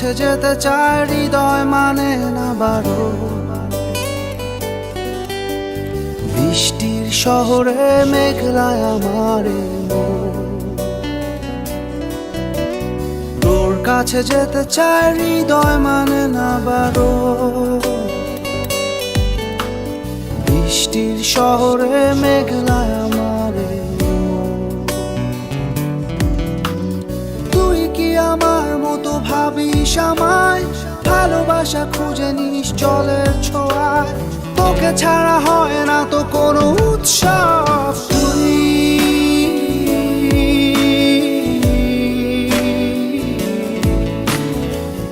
কাছে যেতে চায় হৃদয় মানে না বারো। বৃষ্টির শহরে মেঘলায় আমার তোর কাছে যেতে চায় হৃদয় মানে না বারো। বৃষ্টির শহরে মেঘলায় আমার তুই কি আমার মতো ভাবিস আমায়? ভালোবাসা খুঁজে নিস জলের ছোঁয়ায়, তোকে ছাড়া হয় না তো কোনো উৎসব।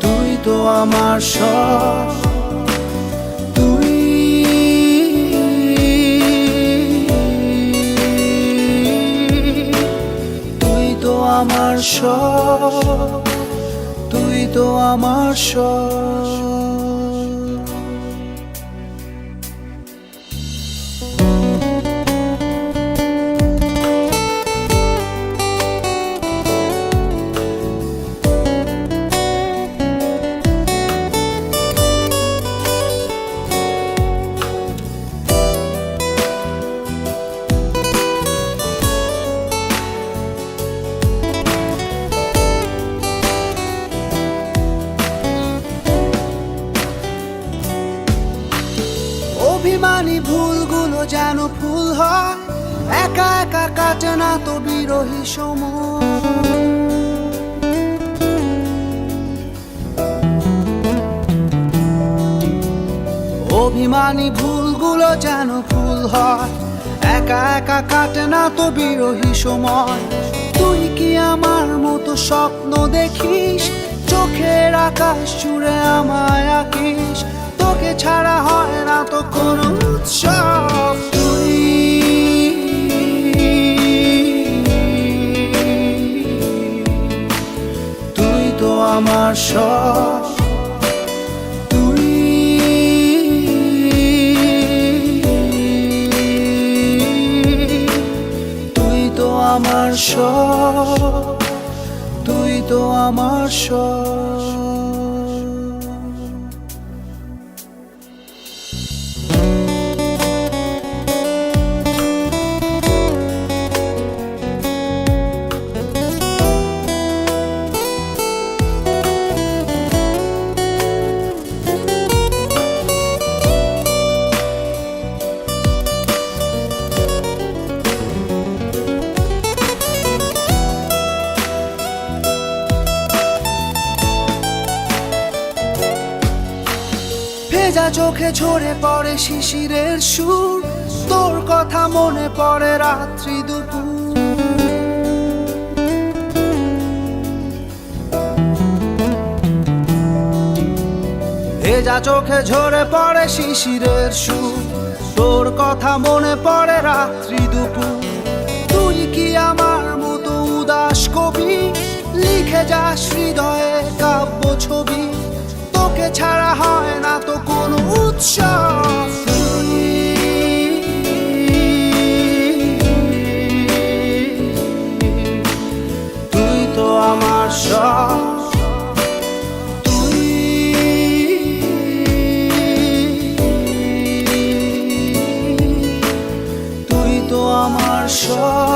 তুই তো আমার সব, তুই তো আমার সব, তুই তো আমার সব। অভিমানী ভুলগুলো যেন ফুল হয়, একা একা কাটে না তো বিরহী সময়। অভিমানী ভুলগুলো যেন ফুল হয়, একা একা কাটে না তো বিরহী সময়। তুই কি আমার মতো স্বপ্ন দেখিস? চোখের আকাশ জুড়ে আমায় আঁকিস, তোকে ছাড়া হয় না তো কোনো উৎসব। তুই তো আমার সব, তুই তো আমার সব, তুই তো আমার সব। ভেজা চোখে ঝরে পড়ে শিশিরের সুর, তোর কথা মনে পড়ে রাত্রি দুপুর। ভেজা চোখে ঝরে পড়ে শিশিরের সুর, তোর কথা মনে পড়ে রাত্রি দুপুর। তুই কি আমার মতো উদাস কবি? লিখে যাস হৃদয়ে কাব্য ছবি, তোকে ছাড়া হয় না তো কোনো উৎসব। তুই তো আমার সব, তুই তো আমার সব।